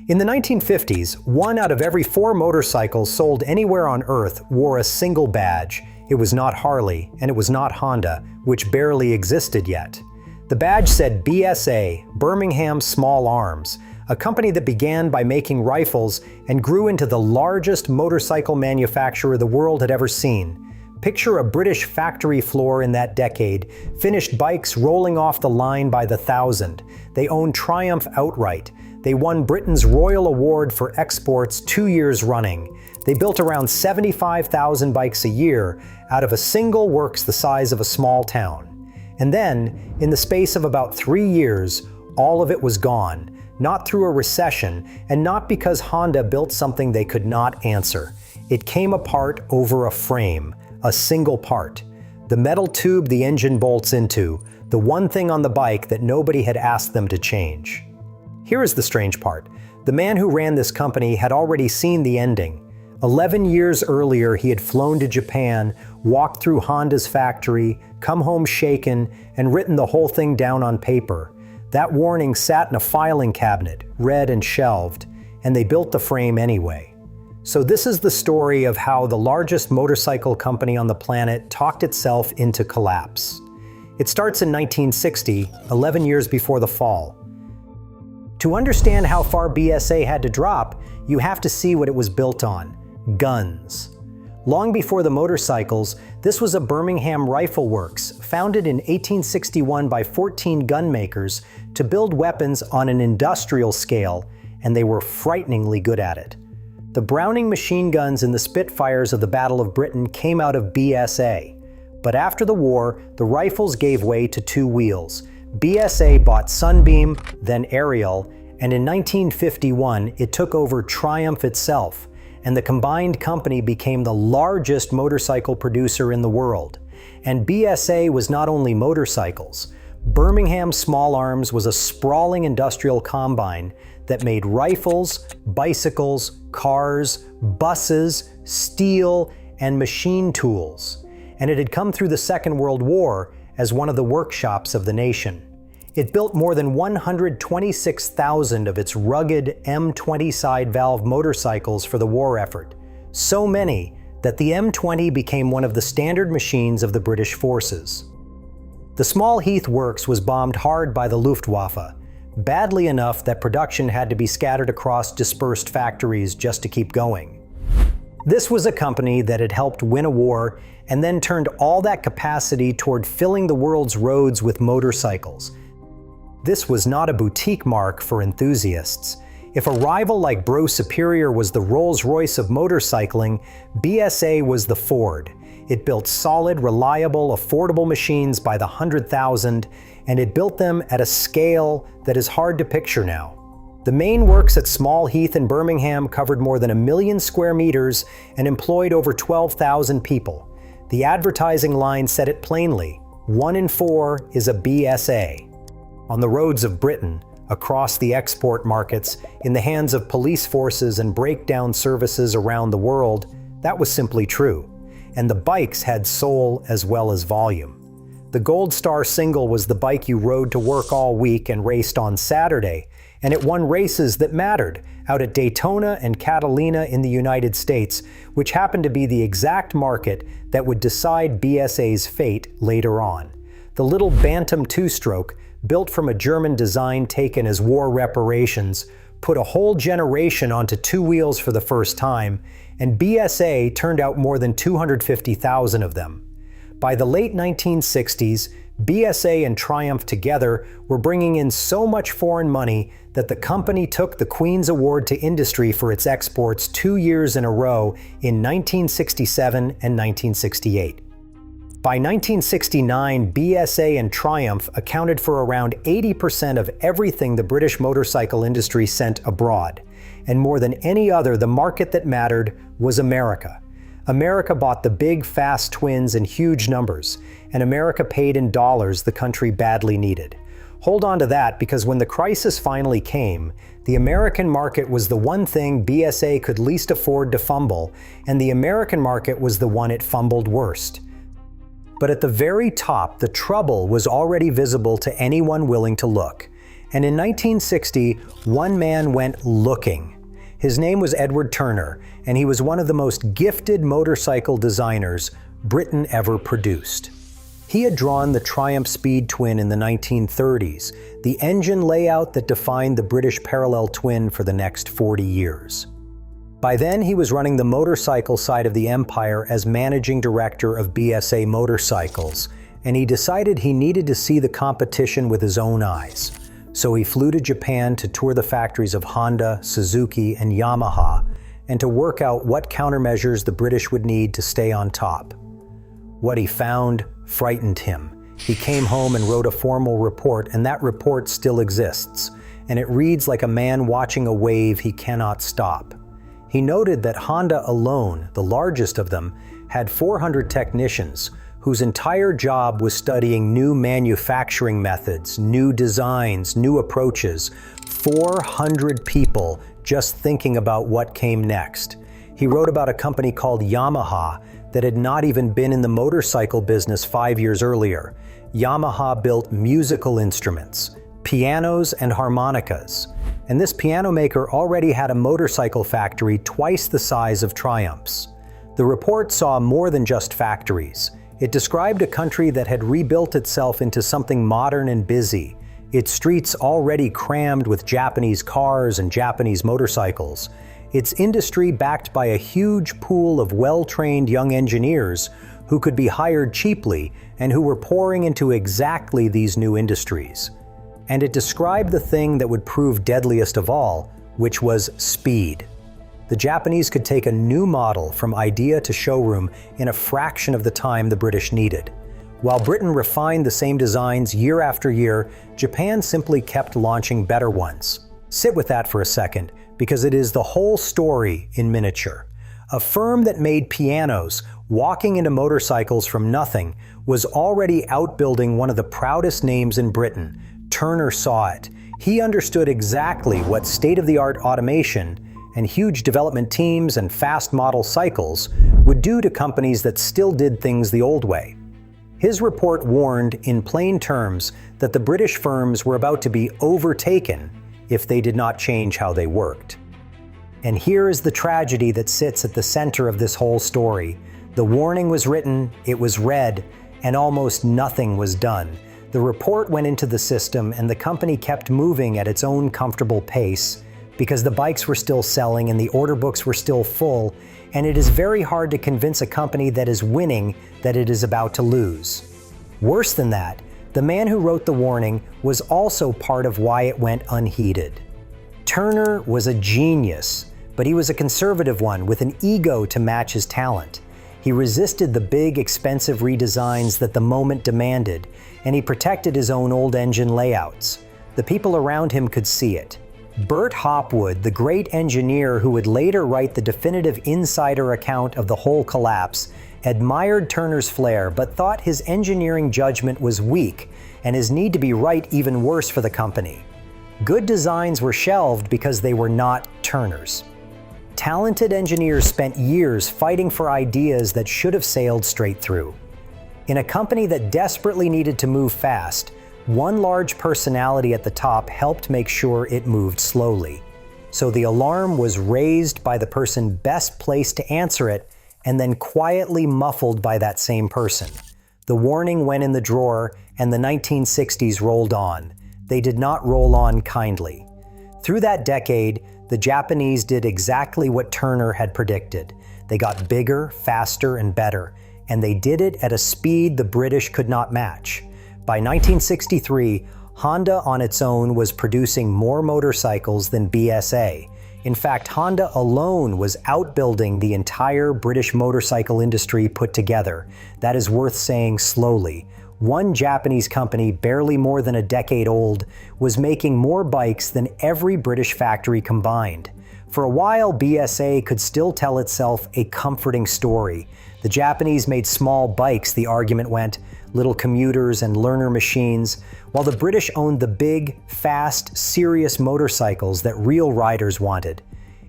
In the 1950s, 1 out of every 4 motorcycles sold anywhere on Earth wore a single badge. It was not Harley, and it was not Honda, which barely existed yet. The badge said BSA, Birmingham Small Arms, a company that began by making rifles and grew into the largest motorcycle manufacturer the world had ever seen. Picture a British factory floor in that decade, finished bikes rolling off the line by the thousand. They owned Triumph outright. They won Britain's Royal Award for Exports 2 years running. They built around 75,000 bikes a year out of a single works the size of a small town. And then, in the space of about 3 years, all of it was gone. Not through a recession, and not because Honda built something they could not answer. It came apart over a frame, a single part. The metal tube the engine bolts into, the one thing on the bike that nobody had asked them to change. Here is the strange part. The man who ran this company had already seen the ending. 11 years earlier, he had flown to Japan, walked through Honda's factory, come home shaken, and written the whole thing down on paper. That warning sat in a filing cabinet, read and shelved, and they built the frame anyway. So this is the story of how the largest motorcycle company on the planet talked itself into collapse. It starts in 1960, 11 years before the fall. To understand how far BSA had to drop, you have to see what it was built on: guns. Long before the motorcycles, this was a Birmingham rifle works, founded in 1861 by 14 gun makers to build weapons on an industrial scale, and they were frighteningly good at it. The Browning machine guns and the Spitfires of the Battle of Britain came out of BSA. But after the war, the rifles gave way to 2 wheels. BSA bought Sunbeam, then Ariel, and in 1951 it took over Triumph itself, and the combined company became the largest motorcycle producer in the world. And BSA was not only motorcycles. Birmingham Small Arms was a sprawling industrial combine that made rifles, bicycles, cars, buses, steel, and machine tools. And it had come through the Second World War as one of the workshops of the nation. It built more than 126,000 of its rugged M20 side valve motorcycles for the war effort. So many that the M20 became one of the standard machines of the British forces. The Small Heath Works was bombed hard by the Luftwaffe, badly enough that production had to be scattered across dispersed factories just to keep going. This was a company that had helped win a war and then turned all that capacity toward filling the world's roads with motorcycles. This was not a boutique marque for enthusiasts. If a rival like Bro Superior was the Rolls-Royce of motorcycling, BSA was the Ford. It built solid, reliable, affordable machines by the 100,000, and it built them at a scale that is hard to picture now. The main works at Small Heath in Birmingham covered more than 1 million square meters and employed over 12,000 people. The advertising line said it plainly: 1 in 4 is a BSA. On the roads of Britain, across the export markets, in the hands of police forces and breakdown services around the world, that was simply true. And the bikes had soul as well as volume. The Gold Star single was the bike you rode to work all week and raced on Saturday, and it won races that mattered, out at Daytona and Catalina in the United States, which happened to be the exact market that would decide BSA's fate later on. The little Bantam two-stroke, built from a German design taken as war reparations, put a whole generation onto 2 wheels for the first time, and BSA turned out more than 250,000 of them. By the late 1960s, BSA and Triumph together were bringing in so much foreign money that the company took the Queen's Award to Industry for its exports 2 years in a row in 1967 and 1968. By 1969, BSA and Triumph accounted for around 80% of everything the British motorcycle industry sent abroad. And more than any other, the market that mattered was America. America bought the big, fast twins in huge numbers, and America paid in dollars the country badly needed. Hold on to that, because when the crisis finally came, the American market was the one thing BSA could least afford to fumble, and the American market was the one it fumbled worst. But at the very top, the trouble was already visible to anyone willing to look. And in 1960, one man went looking. His name was Edward Turner, and he was one of the most gifted motorcycle designers Britain ever produced. He had drawn the Triumph Speed Twin in the 1930s, the engine layout that defined the British parallel twin for the next 40 years. By then, he was running the motorcycle side of the empire as managing director of BSA Motorcycles, and he decided he needed to see the competition with his own eyes. So he flew to Japan to tour the factories of Honda, Suzuki, and Yamaha, and to work out what countermeasures the British would need to stay on top. What he found frightened him. He came home and wrote a formal report, and that report still exists, and it reads like a man watching a wave he cannot stop. He noted that Honda alone, the largest of them, had 400 technicians whose entire job was studying new manufacturing methods, new designs, new approaches. 400 people just thinking about what came next. He wrote about a company called Yamaha that had not even been in the motorcycle business 5 years earlier. Yamaha built musical instruments, pianos and harmonicas. And this piano maker already had a motorcycle factory twice the size of Triumph's. The report saw more than just factories. It described a country that had rebuilt itself into something modern and busy, its streets already crammed with Japanese cars and Japanese motorcycles, its industry backed by a huge pool of well-trained young engineers who could be hired cheaply and who were pouring into exactly these new industries. And it described the thing that would prove deadliest of all, which was speed. The Japanese could take a new model from idea to showroom in a fraction of the time the British needed. While Britain refined the same designs year after year, Japan simply kept launching better ones. Sit with that for a second, because it is the whole story in miniature. A firm that made pianos, walking into motorcycles from nothing, was already outbuilding one of the proudest names in Britain. Turner saw it. He understood exactly what state-of-the-art automation and huge development teams and fast model cycles would do to companies that still did things the old way. His report warned in plain terms that the British firms were about to be overtaken if they did not change how they worked. And here is the tragedy that sits at the center of this whole story. The warning was written, it was read, and almost nothing was done. The report went into the system and the company kept moving at its own comfortable pace because the bikes were still selling and the order books were still full, and it is very hard to convince a company that is winning that it is about to lose. Worse than that, the man who wrote the warning was also part of why it went unheeded. Turner was a genius, but he was a conservative one with an ego to match his talent. He resisted the big, expensive redesigns that the moment demanded, and he protected his own old engine layouts. The people around him could see it. Bert Hopwood, the great engineer who would later write the definitive insider account of the whole collapse, admired Turner's flair but thought his engineering judgment was weak and his need to be right even worse for the company. Good designs were shelved because they were not Turner's. Talented engineers spent years fighting for ideas that should have sailed straight through. In a company that desperately needed to move fast, one large personality at the top helped make sure it moved slowly. So the alarm was raised by the person best placed to answer it and then quietly muffled by that same person. The warning went in the drawer and the 1960s rolled on. They did not roll on kindly. Through that decade, the Japanese did exactly what Turner had predicted. They got bigger, faster, and better, and they did it at a speed the British could not match. By 1963, Honda on its own was producing more motorcycles than BSA. In fact, Honda alone was outbuilding the entire British motorcycle industry put together. That is worth saying slowly. One Japanese company, barely more than a decade old, was making more bikes than every British factory combined. For a while, BSA could still tell itself a comforting story. The Japanese made small bikes, the argument went, little commuters and learner machines, while the British owned the big, fast, serious motorcycles that real riders wanted.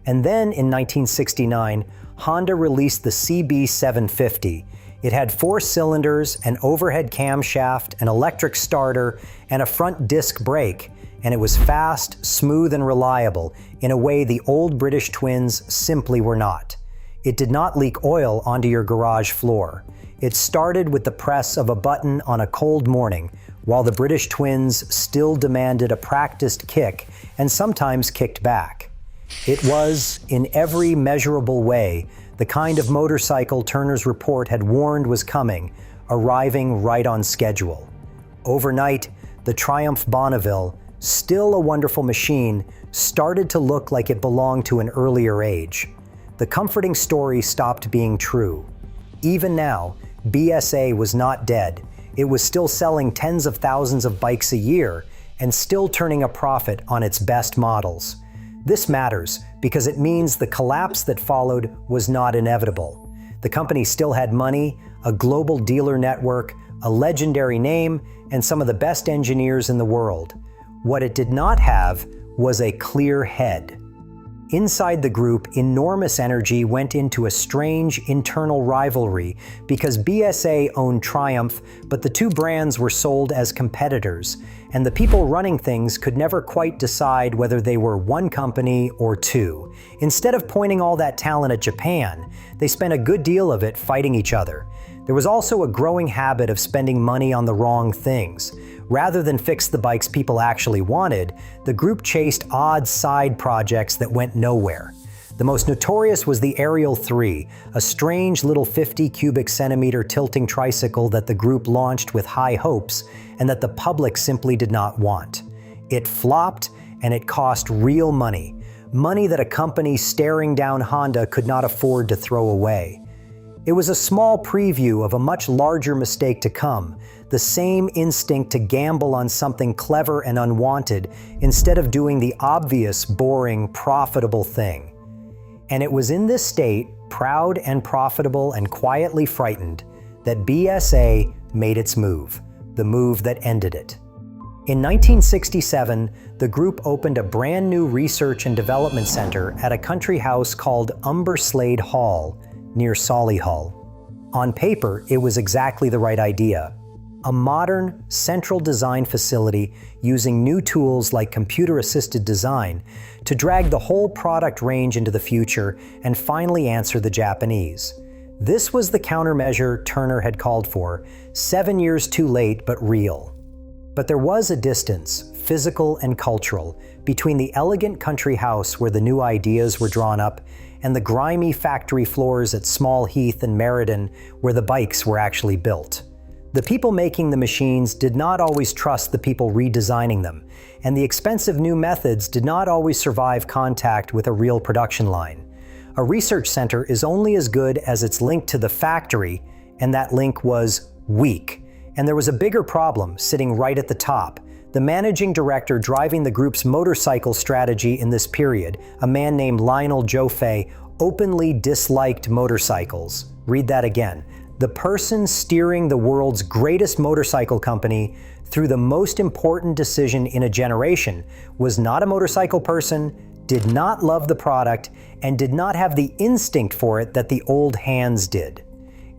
And then in 1969, Honda released the CB750. It had 4 cylinders, an overhead camshaft, an electric starter, and a front disc brake. and it was fast, smooth, and reliable in a way the old British twins simply were not. It did not leak oil onto your garage floor. It started with the press of a button on a cold morning, while the British twins still demanded a practiced kick and sometimes kicked back. It was, in every measurable way, the kind of motorcycle Turner's report had warned was coming, arriving right on schedule. Overnight, the Triumph Bonneville, still a wonderful machine, started to look like it belonged to an earlier age. The comforting story stopped being true. Even now, BSA was not dead. It was still selling tens of thousands of bikes a year and still turning a profit on its best models. This matters because it means the collapse that followed was not inevitable. The company still had money, a global dealer network, a legendary name, and some of the best engineers in the world. What it did not have was a clear head. Inside the group, enormous energy went into a strange internal rivalry because BSA owned Triumph, but the two brands were sold as competitors, and the people running things could never quite decide whether they were one company or two. Instead of pointing all that talent at Japan, they spent a good deal of it fighting each other. There was also a growing habit of spending money on the wrong things. Rather than fix the bikes people actually wanted, the group chased odd side projects that went nowhere. The most notorious was the Aerial 3, a strange little 50 cubic centimeter tilting tricycle that the group launched with high hopes and that the public simply did not want. It flopped, and it cost real money. Money that a company staring down Honda could not afford to throw away. It was a small preview of a much larger mistake to come, the same instinct to gamble on something clever and unwanted instead of doing the obvious, boring, profitable thing. And it was in this state, proud and profitable and quietly frightened, that BSA made its move, the move that ended it. In 1967, the group opened a brand new research and development center at a country house called Umberslade Hall, near Solihull. On paper, it was exactly the right idea. A modern, central design facility using new tools like computer-assisted design to drag the whole product range into the future and finally answer the Japanese. This was the countermeasure Turner had called for, 7 years too late but real. But there was a distance, physical and cultural, between the elegant country house where the new ideas were drawn up and the grimy factory floors at Small Heath and Meriden where the bikes were actually built. The people making the machines did not always trust the people redesigning them, and the expensive new methods did not always survive contact with a real production line. A research center is only as good as its link to the factory, and that link was weak. And there was a bigger problem sitting right at the top. The managing director driving the group's motorcycle strategy in this period, a man named Lionel Joffe, openly disliked motorcycles. Read that again. The person steering the world's greatest motorcycle company through the most important decision in a generation was not a motorcycle person, did not love the product, and did not have the instinct for it that the old hands did.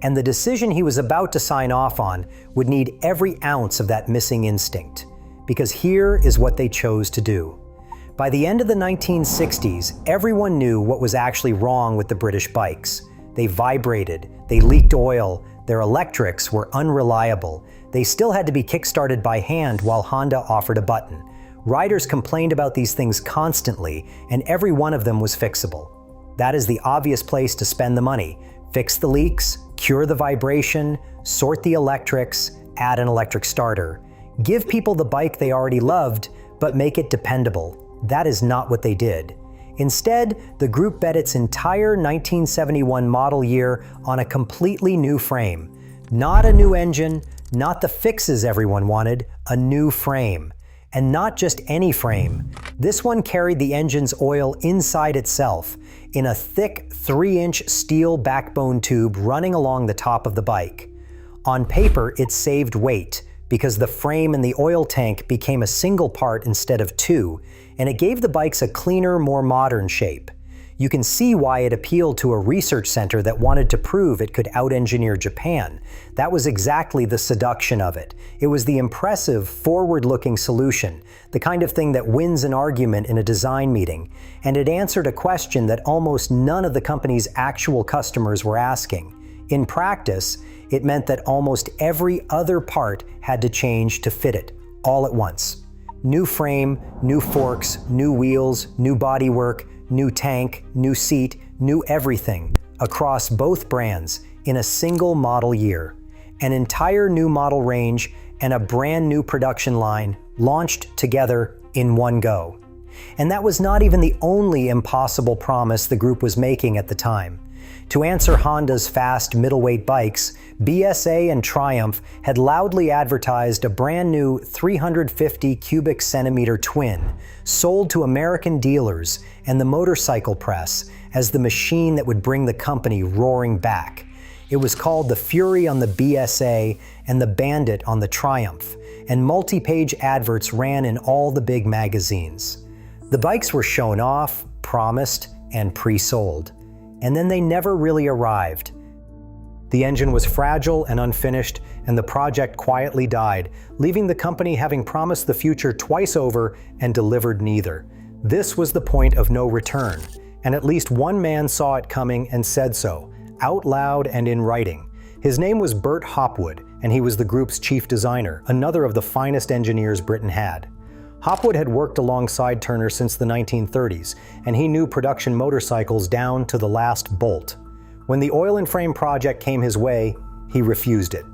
And the decision he was about to sign off on would need every ounce of that missing instinct. Because here is what they chose to do. By the end of the 1960s, everyone knew what was actually wrong with the British bikes. They vibrated, they leaked oil, their electrics were unreliable. They still had to be kickstarted by hand while Honda offered a button. Riders complained about these things constantly, and every one of them was fixable. That is the obvious place to spend the money. Fix the leaks, cure the vibration, sort the electrics, add an electric starter. Give people the bike they already loved, but make it dependable. That is not what they did. Instead, the group bet its entire 1971 model year on a completely new frame. Not a new engine, not the fixes everyone wanted, a new frame. And not just any frame. This one carried the engine's oil inside itself, in a thick 3-inch steel backbone tube running along the top of the bike. On paper, it saved weight, because the frame and the oil tank became a single part instead of two, and it gave the bikes a cleaner, more modern shape. You can see why it appealed to a research center that wanted to prove it could out-engineer Japan. That was exactly the seduction of it. It was the impressive, forward-looking solution, the kind of thing that wins an argument in a design meeting, and it answered a question that almost none of the company's actual customers were asking. In practice, it meant that almost every other part had to change to fit it, all at once. New frame, new forks, new wheels, new bodywork, new tank, new seat, new everything, across both brands in a single model year. An entire new model range and a brand new production line launched together in one go. And that was not even the only impossible promise the group was making at the time. To answer Honda's fast middleweight bikes, BSA and Triumph had loudly advertised a brand new 350 cubic centimeter twin, sold to American dealers and the motorcycle press as the machine that would bring the company roaring back. It was called the Fury on the BSA and the Bandit on the Triumph, and multi-page adverts ran in all the big magazines. The bikes were shown off, promised, and pre-sold. And then they never really arrived. The engine was fragile and unfinished, and the project quietly died, leaving the company having promised the future twice over and delivered neither. This was the point of no return, and at least one man saw it coming and said so, out loud and in writing. His name was Bert Hopwood, and he was the group's chief designer, another of the finest engineers Britain had. Hopwood had worked alongside Turner since the 1930s, and he knew production motorcycles down to the last bolt. When the oil and frame project came his way, he refused it.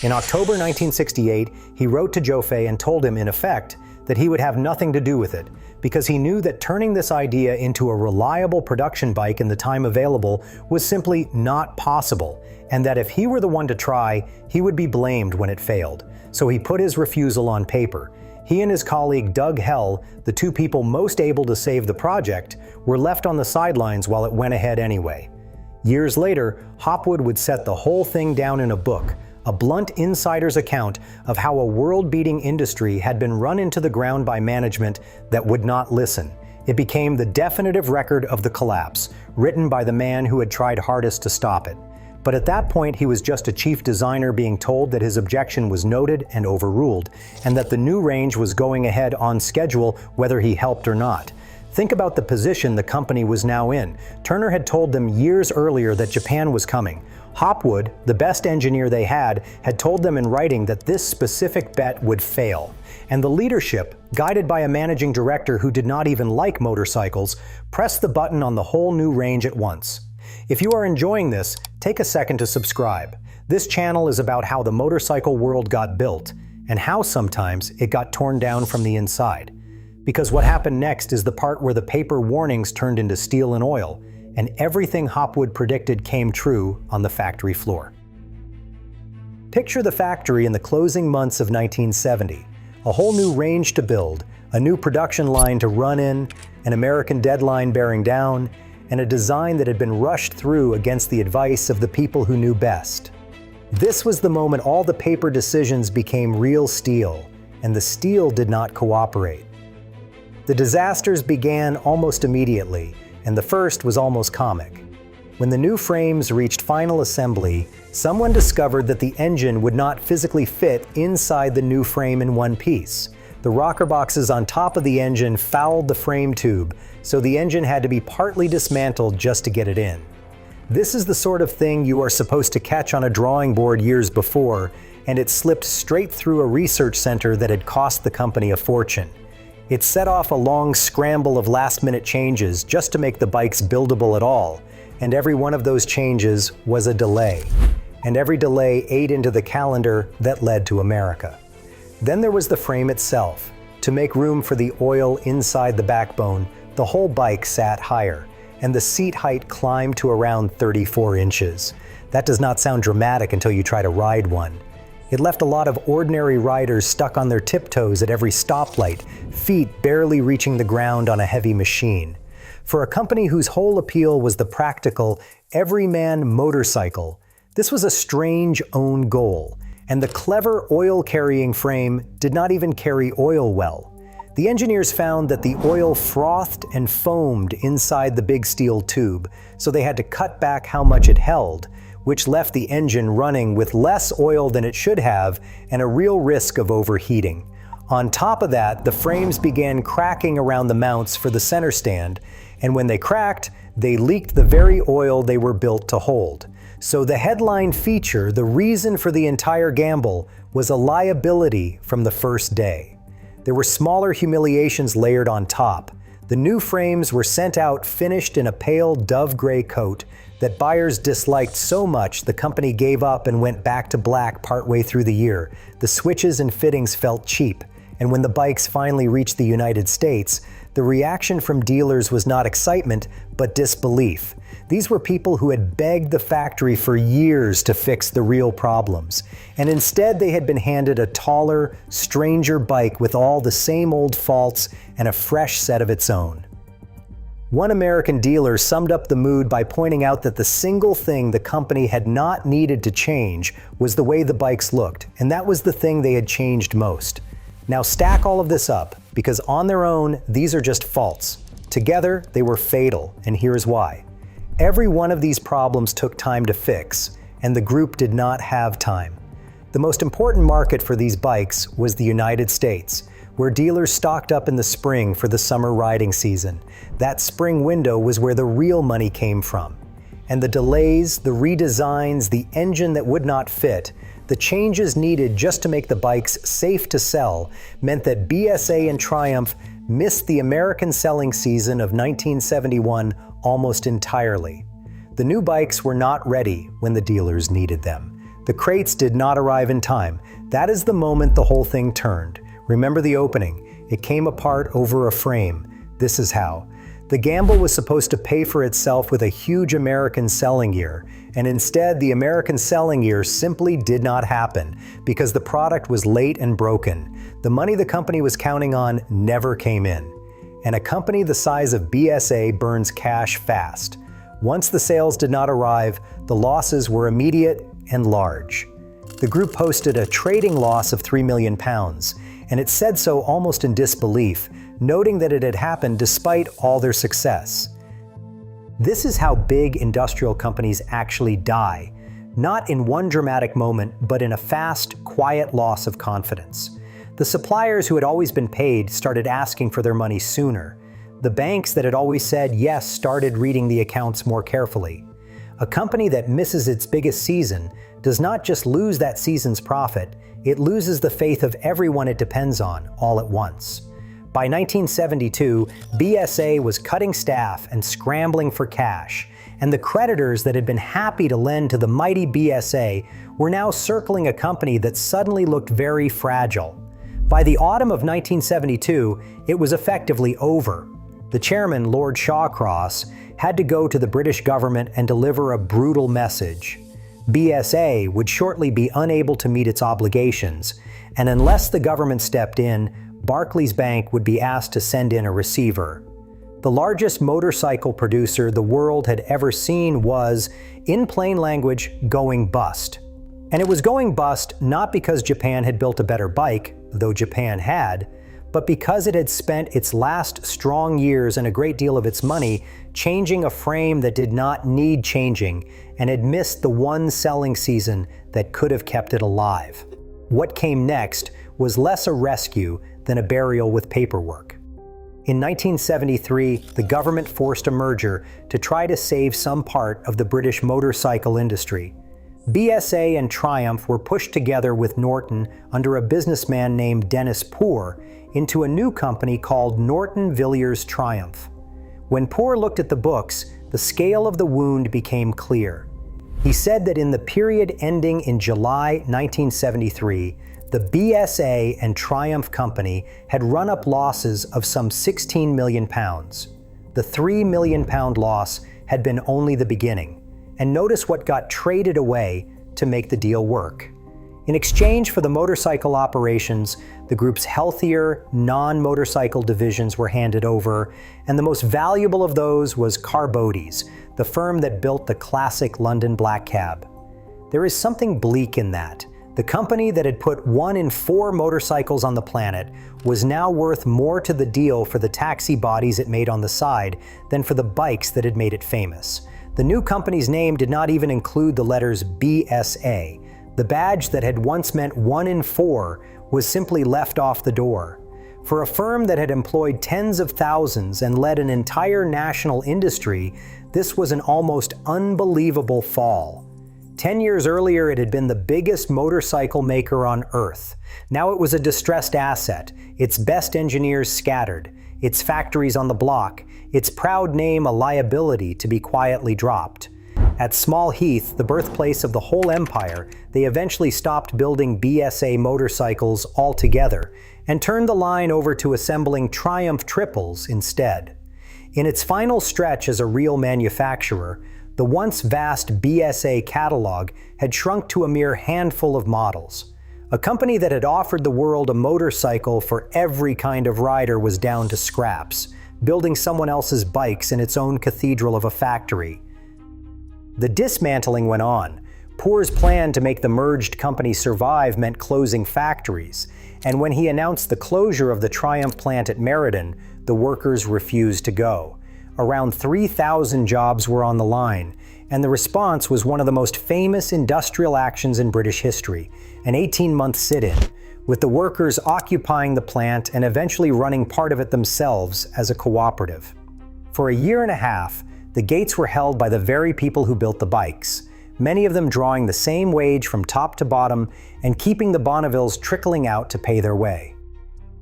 In October 1968, he wrote to Joffe and told him, in effect, that he would have nothing to do with it, because he knew that turning this idea into a reliable production bike in the time available was simply not possible, and that if he were the one to try, he would be blamed when it failed. So he put his refusal on paper. He and his colleague Doug Hell, the two people most able to save the project, were left on the sidelines while it went ahead anyway. Years later, Hopwood would set the whole thing down in a book, a blunt insider's account of how a world-beating industry had been run into the ground by management that would not listen. It became the definitive record of the collapse, written by the man who had tried hardest to stop it. But at that point, he was just a chief designer being told that his objection was noted and overruled, and that the new range was going ahead on schedule whether he helped or not. Think about the position the company was now in. Turner had told them years earlier that Japan was coming. Hopwood, the best engineer they had told them in writing that this specific bet would fail. And the leadership, guided by a managing director who did not even like motorcycles, pressed the button on the whole new range at once. If you are enjoying this, take a second to subscribe. This channel is about how the motorcycle world got built, and how sometimes it got torn down from the inside. Because what happened next is the part where the paper warnings turned into steel and oil, and everything Hopwood predicted came true on the factory floor. Picture the factory in the closing months of 1970. A whole new range to build, a new production line to run in, an American deadline bearing down, and a design that had been rushed through against the advice of the people who knew best. This was the moment all the paper decisions became real steel, and the steel did not cooperate. The disasters began almost immediately, and the first was almost comic. When the new frames reached final assembly, someone discovered that the engine would not physically fit inside the new frame in one piece. The rocker boxes on top of the engine fouled the frame tube, so the engine had to be partly dismantled just to get it in. This is the sort of thing you are supposed to catch on a drawing board years before, and it slipped straight through a research center that had cost the company a fortune. It set off a long scramble of last-minute changes just to make the bikes buildable at all, and every one of those changes was a delay. And every delay ate into the calendar that led to America. Then there was the frame itself. To make room for the oil inside the backbone, the whole bike sat higher, and the seat height climbed to around 34 inches. That does not sound dramatic until you try to ride one. It left a lot of ordinary riders stuck on their tiptoes at every stoplight, feet barely reaching the ground on a heavy machine. For a company whose whole appeal was the practical, everyman motorcycle, this was a strange own goal. And the clever oil-carrying frame did not even carry oil well. The engineers found that the oil frothed and foamed inside the big steel tube, so they had to cut back how much it held, which left the engine running with less oil than it should have and a real risk of overheating. On top of that, the frames began cracking around the mounts for the center stand, and when they cracked, they leaked the very oil they were built to hold. So the headline feature, the reason for the entire gamble, was a liability from the first day. There were smaller humiliations layered on top. The new frames were sent out finished in a pale dove gray coat that buyers disliked so much the company gave up and went back to black partway through the year. The switches and fittings felt cheap, and when the bikes finally reached the United States, the reaction from dealers was not excitement, but disbelief. These were people who had begged the factory for years to fix the real problems, and instead they had been handed a taller, stranger bike with all the same old faults and a fresh set of its own. One American dealer summed up the mood by pointing out that the single thing the company had not needed to change was the way the bikes looked, and that was the thing they had changed most. Now stack all of this up, because on their own, these are just faults. Together, they were fatal, and here's why. Every one of these problems took time to fix, and the group did not have time. The most important market for these bikes was the United States, where dealers stocked up in the spring for the summer riding season. That spring window was where the real money came from. And the delays, the redesigns, the engine that would not fit, the changes needed just to make the bikes safe to sell meant that BSA and Triumph missed the American selling season of 1971 almost entirely. The new bikes were not ready when the dealers needed them. The crates did not arrive in time. That is the moment the whole thing turned. Remember the opening. It came apart over a frame. This is how. The gamble was supposed to pay for itself with a huge American selling year, and instead the American selling year simply did not happen because the product was late and broken. The money the company was counting on never came in. And a company the size of BSA burns cash fast. Once the sales did not arrive, the losses were immediate and large. The group posted a trading loss of £3 million, and it said so almost in disbelief, noting that it had happened despite all their success. This is how big industrial companies actually die, not in one dramatic moment, but in a fast, quiet loss of confidence. The suppliers who had always been paid started asking for their money sooner. The banks that had always said yes started reading the accounts more carefully. A company that misses its biggest season does not just lose that season's profit, it loses the faith of everyone it depends on all at once. By 1972, BSA was cutting staff and scrambling for cash, and the creditors that had been happy to lend to the mighty BSA were now circling a company that suddenly looked very fragile. By the autumn of 1972, it was effectively over. The chairman, Lord Shawcross, had to go to the British government and deliver a brutal message. BSA would shortly be unable to meet its obligations, and unless the government stepped in, Barclays Bank would be asked to send in a receiver. The largest motorcycle producer the world had ever seen was, in plain language, going bust. And it was going bust not because Japan had built a better bike, though Japan had, but because it had spent its last strong years and a great deal of its money changing a frame that did not need changing and had missed the one selling season that could have kept it alive. What came next was less a rescue than a burial with paperwork. In 1973, the government forced a merger to try to save some part of the British motorcycle industry. BSA and Triumph were pushed together with Norton under a businessman named Dennis Poor into a new company called Norton Villiers Triumph. When Poor looked at the books, the scale of the wound became clear. He said that in the period ending in July 1973, the BSA and Triumph Company had run up losses of some £16 million. The £3 million loss had been only the beginning. And notice what got traded away to make the deal work. In exchange for the motorcycle operations, the group's healthier, non-motorcycle divisions were handed over, and the most valuable of those was Carbody's, the firm that built the classic London black cab. There is something bleak in that. The company that had put 1 in 4 motorcycles on the planet was now worth more to the deal for the taxi bodies it made on the side than for the bikes that had made it famous. The new company's name did not even include the letters BSA. The badge that had once meant 1 in 4 was simply left off the door. For a firm that had employed tens of thousands and led an entire national industry, this was an almost unbelievable fall. 10 years earlier, it had been the biggest motorcycle maker on Earth. Now it was a distressed asset, its best engineers scattered, its factories on the block, its proud name a liability to be quietly dropped. At Small Heath, the birthplace of the whole empire, they eventually stopped building BSA motorcycles altogether and turned the line over to assembling Triumph triples instead. In its final stretch as a real manufacturer, the once vast BSA catalog had shrunk to a mere handful of models. A company that had offered the world a motorcycle for every kind of rider was down to scraps, building someone else's bikes in its own cathedral of a factory. The dismantling went on. Poor's plan to make the merged company survive meant closing factories, and when he announced the closure of the Triumph plant at Meriden, the workers refused to go. Around 3,000 jobs were on the line, and the response was one of the most famous industrial actions in British history, an 18-month sit-in, with the workers occupying the plant and eventually running part of it themselves as a cooperative. For a year and a half, the gates were held by the very people who built the bikes, many of them drawing the same wage from top to bottom and keeping the Bonnevilles trickling out to pay their way.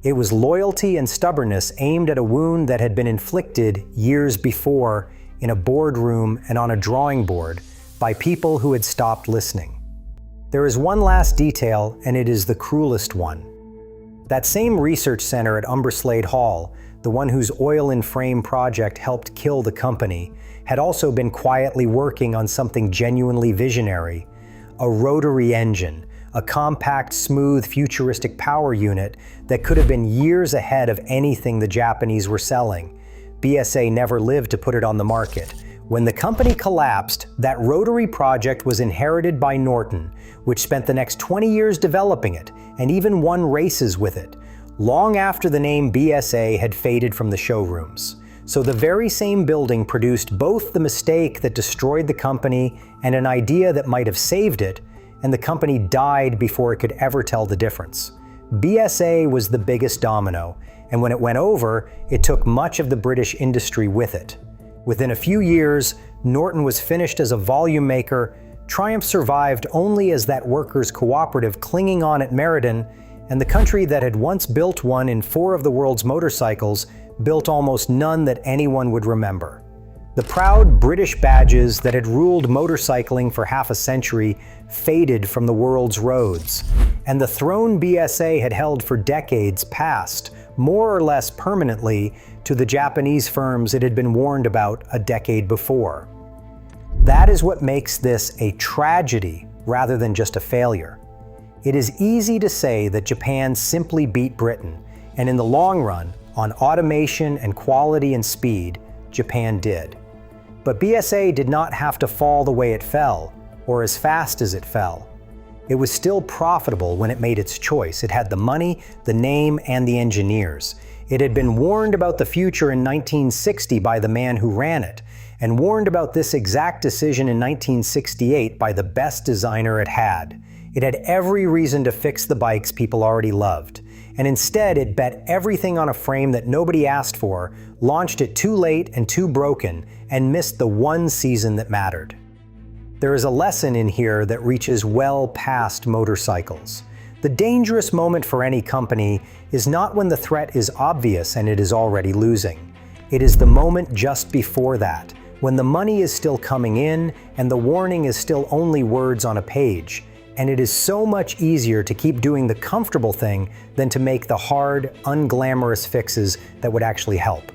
It was loyalty and stubbornness aimed at a wound that had been inflicted years before in a boardroom and on a drawing board by people who had stopped listening. There is one last detail, and it is the cruelest one. That same research center at Umberslade Hall, the one whose oil-in-frame project helped kill the company, had also been quietly working on something genuinely visionary: a rotary engine, a compact, smooth, futuristic power unit that could have been years ahead of anything the Japanese were selling. BSA never lived to put it on the market. When the company collapsed, that rotary project was inherited by Norton, which spent the next 20 years developing it and even won races with it, long after the name BSA had faded from the showrooms. So the very same building produced both the mistake that destroyed the company and an idea that might have saved it, and the company died before it could ever tell the difference. BSA was the biggest domino, and when it went over, it took much of the British industry with it. Within a few years, Norton was finished as a volume maker, Triumph survived only as that workers' cooperative clinging on at Meriden, and the country that had once built 1 in 4 of the world's motorcycles built almost none that anyone would remember. The proud British badges that had ruled motorcycling for half a century faded from the world's roads, and the throne BSA had held for decades passed, more or less permanently, to the Japanese firms it had been warned about a decade before. That is what makes this a tragedy rather than just a failure. It is easy to say that Japan simply beat Britain, and in the long run, on automation and quality and speed, Japan did. But BSA did not have to fall the way it fell, or as fast as it fell. It was still profitable when it made its choice. It had the money, the name, and the engineers. It had been warned about the future in 1960 by the man who ran it, and warned about this exact decision in 1968 by the best designer it had. It had every reason to fix the bikes people already loved, and instead it bet everything on a frame that nobody asked for, launched it too late and too broken, and missed the one season that mattered. There is a lesson in here that reaches well past motorcycles. The dangerous moment for any company is not when the threat is obvious and it is already losing. It is the moment just before that, when the money is still coming in and the warning is still only words on a page, and it is so much easier to keep doing the comfortable thing than to make the hard, unglamorous fixes that would actually help.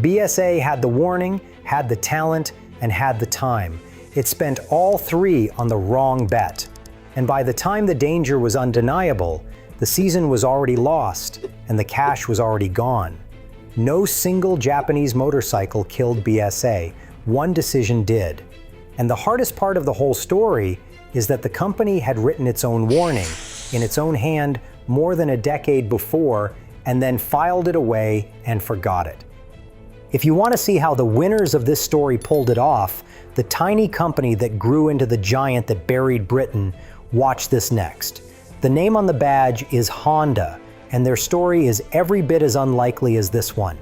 BSA had the warning, had the talent, and had the time. It spent all three on the wrong bet. And by the time the danger was undeniable, the season was already lost and the cash was already gone. No single Japanese motorcycle killed BSA. One decision did. And the hardest part of the whole story is that the company had written its own warning in its own hand more than a decade before and then filed it away and forgot it. If you want to see how the winners of this story pulled it off, the tiny company that grew into the giant that buried Britain, watch this next. The name on the badge is Honda, and their story is every bit as unlikely as this one.